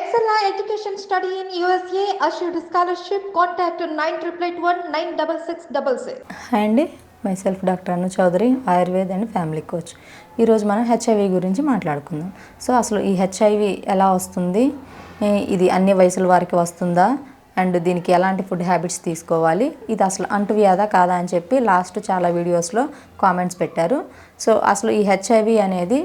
Excella Education Study in USA assured scholarship. Contact 9881 hi అండి, myself doctor Anu Chowdary, Ayurved and family coach. ఈరోజు మనం HIV గురించి మాట్లాడుకుందాం. సో అసలు ఈ హెచ్ఐవి ఎలా వస్తుంది, ఇది అన్ని వయసుల వారికి వస్తుందా, అండ్ దీనికి ఎలాంటి ఫుడ్ హ్యాబిట్స్ తీసుకోవాలి, ఇది అసలు అంటువ్యాధా కాదా అని చెప్పి లాస్ట్ చాలా వీడియోస్లో కామెంట్స్ పెట్టారు. సో అసలు ఈ హెచ్ఐవి అనేది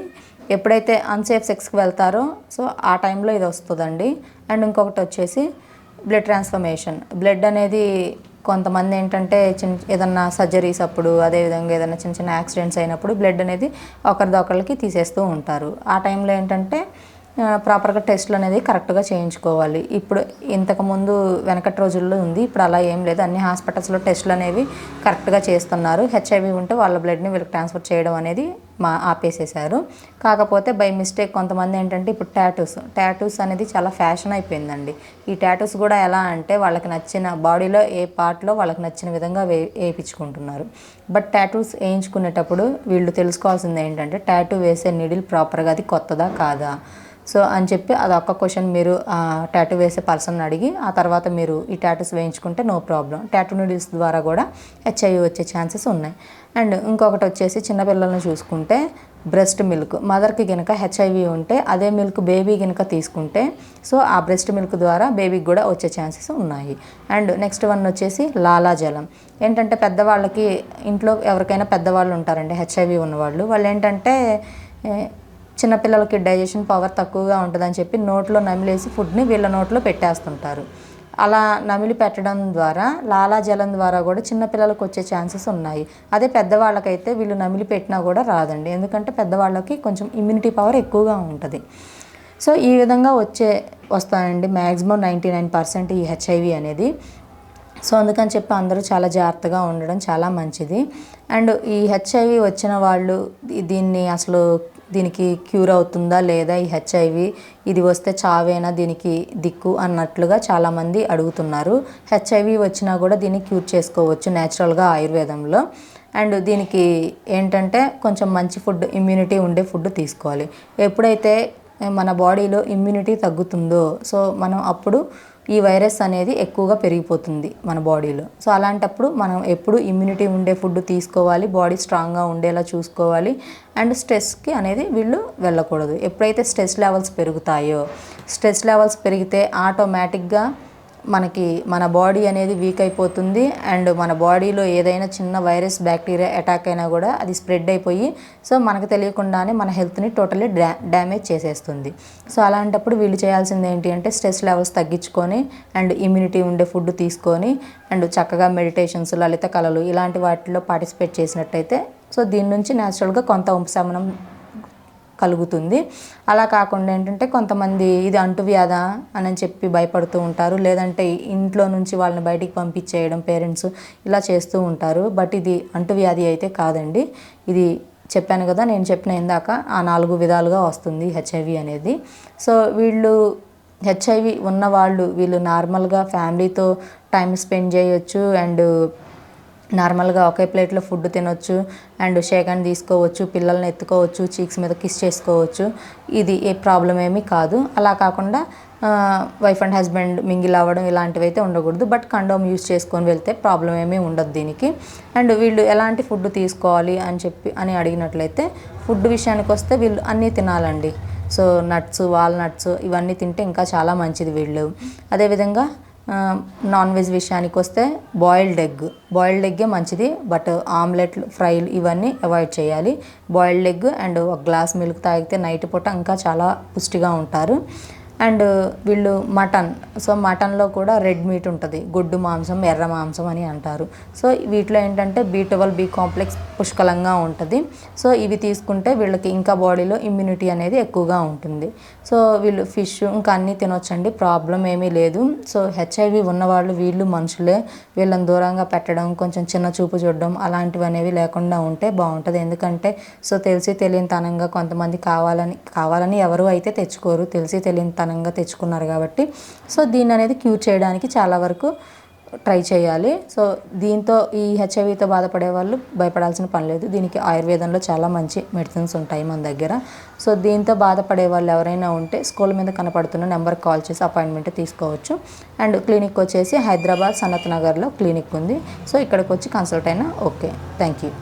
ఎప్పుడైతే అన్సేఫ్ సెక్స్కి వెళ్తారో సో ఆ టైంలో ఇది వస్తుందండి. అండ్ ఇంకొకటి వచ్చేసి బ్లడ్ ట్రాన్స్ఫర్మేషన్. బ్లడ్ అనేది కొంతమంది ఏంటంటే ఏదన్నా సర్జరీస్ అప్పుడు, అదేవిధంగా ఏదైనా చిన్న చిన్న యాక్సిడెంట్స్ అయినప్పుడు బ్లడ్ అనేది ఒకరిదొకరికి తీసేస్తూ ఉంటారు. ఆ టైంలో ఏంటంటే ప్రాపర్గా టెస్ట్లు అనేది కరెక్ట్గా చేయించుకోవాలి. ఇప్పుడు ఇంతకుముందు వెనకటి రోజుల్లో ఉంది, ఇప్పుడు అలా ఏం లేదు. అన్ని హాస్పిటల్స్లో టెస్ట్లు అనేవి కరెక్ట్గా చేస్తున్నారు. హెచ్ఐవి ఉంటే వాళ్ళ బ్లడ్ని వీళ్ళకి ట్రాన్స్ఫర్ చేయడం అనేది ఆపేసేసారు. కాకపోతే బై మిస్టేక్ కొంతమంది ఏంటంటే ఇప్పుడు టాటూస్ అనేది చాలా ఫ్యాషన్ అయిపోయిందండి. ఈ టాటూస్ కూడా ఎలా అంటే వాళ్ళకి నచ్చిన బాడీలో ఏ పార్ట్లో వాళ్ళకి నచ్చిన విధంగా వేయించుకుంటున్నారు. బట్ టాటూస్ వేయించుకునేటప్పుడు వీళ్ళు తెలుసుకోవాల్సింది ఏంటంటే టాటూ వేసే నీడిల్ ప్రాపర్గా అది కొత్తదా కాదా. సో అని చెప్పి అదొక్క క్వశ్చన్ మీరు టాటూ వేసే పర్సన్ అడిగి ఆ తర్వాత మీరు ఈ టాటూస్ వేయించుకుంటే నో ప్రాబ్లం. టాటూ నీడిల్స్ ద్వారా కూడా హెచ్ఐవి వచ్చే ఛాన్సెస్ ఉన్నాయి. అండ్ ఇంకొకటి వచ్చేసి చిన్నపిల్లలను చూసుకుంటే బ్రెస్ట్ మిల్క్, మదర్కి కనుక హెచ్ఐవి ఉంటే అదే మిల్క్ బేబీ కనుక తీసుకుంటే సో ఆ బ్రెస్ట్ మిల్క్ ద్వారా బేబీకి కూడా వచ్చే ఛాన్సెస్ ఉన్నాయి. అండ్ నెక్స్ట్ వన్ వచ్చేసి లాలాజలం. ఏంటంటే పెద్దవాళ్ళకి ఇంట్లో ఎవరికైనా పెద్దవాళ్ళు ఉంటారండి హెచ్ఐవి ఉన్నవాళ్ళు, వాళ్ళు ఏంటంటే చిన్నపిల్లలకి డైజెషన్ పవర్ తక్కువగా ఉంటుందని చెప్పి నోట్లో నమిలేసి ఫుడ్ని వీళ్ళ నోట్లో పెట్టేస్తుంటారు. అలా నమిలి పెట్టడం ద్వారా లాలాజలం ద్వారా కూడా చిన్నపిల్లలకు వచ్చే ఛాన్సెస్ ఉన్నాయి. అదే పెద్దవాళ్ళకైతే వీళ్ళు నమిలి పెట్టినా కూడా రాదండి, ఎందుకంటే పెద్దవాళ్ళకి కొంచెం ఇమ్యూనిటీ పవర్ ఎక్కువగా ఉంటుంది. సో ఈ విధంగా వస్తాయండి మ్యాక్సిమం 99% ఈ హెచ్ఐవి అనేది. సో అందుకని చెప్పి అందరూ చాలా జాగ్రత్తగా ఉండడం చాలా మంచిది. అండ్ ఈ హెచ్ఐవి వచ్చిన వాళ్ళు దీనికి క్యూర్ అవుతుందా లేదా, ఈ హెచ్ఐవి ఇది వస్తే చావేనా దీనికి దిక్కు అన్నట్లుగా చాలామంది అడుగుతున్నారు. హెచ్ఐవి వచ్చినా కూడా దీన్ని క్యూర్ చేసుకోవచ్చు న్యాచురల్గా ఆయుర్వేదంలో. అండ్ దీనికి ఏంటంటే కొంచెం మంచి ఫుడ్, ఇమ్యూనిటీ ఉండే ఫుడ్ తీసుకోవాలి. ఎప్పుడైతే మన బాడీలో ఇమ్యూనిటీ తగ్గుతుందో సో మనం అప్పుడు ఈ వైరస్ అనేది ఎక్కువగా పెరిగిపోతుంది మన బాడీలో. సో అలాంటప్పుడు మనం ఎప్పుడు ఇమ్యూనిటీ ఉండే ఫుడ్ తీసుకోవాలి, బాడీ స్ట్రాంగ్గా ఉండేలా చూసుకోవాలి. అండ్ స్ట్రెస్కి అనేది వీళ్ళు వెళ్ళకూడదు. ఎప్పుడైతే స్ట్రెస్ లెవెల్స్ పెరిగితే ఆటోమేటిక్గా మన బాడీ అనేది వీక్ అయిపోతుంది. అండ్ మన బాడీలో ఏదైనా చిన్న వైరస్ బ్యాక్టీరియా అటాక్ అయినా కూడా అది స్ప్రెడ్ అయిపోయి సో మనకు తెలియకుండానే మన హెల్త్ని టోటల్లీ డ్యామేజ్ చేసేస్తుంది. సో అలాంటప్పుడు వీళ్ళు చేయాల్సింది ఏంటి అంటే స్ట్రెస్ లెవెల్స్ తగ్గించుకొని అండ్ ఇమ్యూనిటీ ఉండే ఫుడ్ తీసుకొని అండ్ చక్కగా మెడిటేషన్స్, లలిత కళలు ఇలాంటి వాటిలో పార్టిసిపేట్ చేసినట్టయితే సో దీని నుంచి న్యాచురల్గా కొంత ఉపశమనం కలుగుతుంది. అలా కాకుండా ఏంటంటే కొంతమంది ఇది అంటువ్యాధా అని చెప్పి భయపడుతూ ఉంటారు, లేదంటే ఇంట్లో నుంచి వాళ్ళని బయటికి పంపించేయడం పేరెంట్స్ ఇలా చేస్తూ ఉంటారు. బట్ ఇది అంటువ్యాధి అయితే కాదండి. ఇది చెప్పాను కదా, నేను చెప్పిన ఇందాక ఆ 4 విధాలుగా వస్తుంది హెచ్ఐవి అనేది. సో హెచ్ఐవి ఉన్నవాళ్ళు వీళ్ళు నార్మల్గా ఫ్యామిలీతో టైం స్పెండ్ చేయొచ్చు. అండ్ నార్మల్గా ఒకే ప్లేట్లో ఫుడ్ తినొచ్చు. అండ్ షేక్ హ్యాండ్ తీసుకోవచ్చు, పిల్లల్ని ఎత్తుకోవచ్చు, చీక్స్ మీద కిస్ చేసుకోవచ్చు. ఇది ఏ ప్రాబ్లం ఏమీ కాదు. అలా కాకుండా వైఫ్ అండ్ హస్బెండ్ మింగిల్ అవ్వడం ఇలాంటివి అయితే ఉండకూడదు. బట్ కండోమ్ యూజ్ చేసుకొని వెళ్తే ప్రాబ్లం ఏమీ ఉండదు దీనికి. అండ్ వీళ్ళు ఎలాంటి ఫుడ్ తీసుకోవాలి అని అడిగినట్లయితే ఫుడ్ విషయానికి వస్తే వీళ్ళు అన్నీ తినాలండి. సో నట్స్, వాల్నట్స్ ఇవన్నీ తింటే ఇంకా చాలా మంచిది వీళ్ళు. అదేవిధంగా నాన్ వెజ్ విషయానికి వస్తే బాయిల్డ్ ఎగ్గే మంచిది. బట్ ఆమ్లెట్లు, ఫ్రైలు ఇవన్నీ అవాయిడ్ చేయాలి. బాయిల్డ్ ఎగ్ అండ్ ఒక గ్లాస్ మిల్క్ తాగితే నైట్ పూట ఇంకా చాలా పుష్టిగా ఉంటారు. అండ్ వీళ్ళు మటన్లో కూడా రెడ్ మీట్ ఉంటుంది, గొడ్డు మాంసం, ఎర్ర మాంసం అని అంటారు. సో వీటిలో ఏంటంటే B12, B కాంప్లెక్స్ పుష్కలంగా ఉంటుంది. సో ఇవి తీసుకుంటే వీళ్ళకి ఇంకా బాడీలో ఇమ్యూనిటీ అనేది ఎక్కువగా ఉంటుంది. సో వీళ్ళు ఫిష్ ఇంకా అన్నీ తినొచ్చండి, ప్రాబ్లం ఏమీ లేదు. సో హెచ్ఐవి ఉన్నవాళ్ళు వీళ్ళు మనుషులే, వీళ్ళని దూరంగా పెట్టడం, కొంచెం చిన్న చూపు చూడడం అలాంటివి అనేవి లేకుండా ఉంటే బాగుంటుంది. ఎందుకంటే సో తెలిసి తెలియనితనంగా కొంతమంది కావాలని ఎవరు అయితే తెచ్చుకోరు, తెలిసి తెలియనితనంగా తెచ్చుకున్నారు కాబట్టి సో దీన్ని అనేది క్యూర్ చేయడానికి చాలా వరకు ట్రై చేయాలి. సో దీంతో ఈ హెచ్ఐవితో బాధపడే వాళ్ళు భయపడాల్సిన పని లేదు. దీనికి ఆయుర్వేదంలో చాలా మంచి మెడిసిన్స్ ఉంటాయి మన దగ్గర. సో దీంతో బాధపడే వాళ్ళు ఎవరైనా ఉంటే స్కూల్ మీద కనపడుతున్న నెంబర్కి కాల్ చేసి అపాయింట్మెంట్ తీసుకోవచ్చు. అండ్ క్లినిక్ వచ్చేసి హైదరాబాద్ సనత్ నగర్లో క్లినిక్ ఉంది. సో ఇక్కడికి వచ్చి కన్సల్ట్ అయినా ఓకే. Thank you.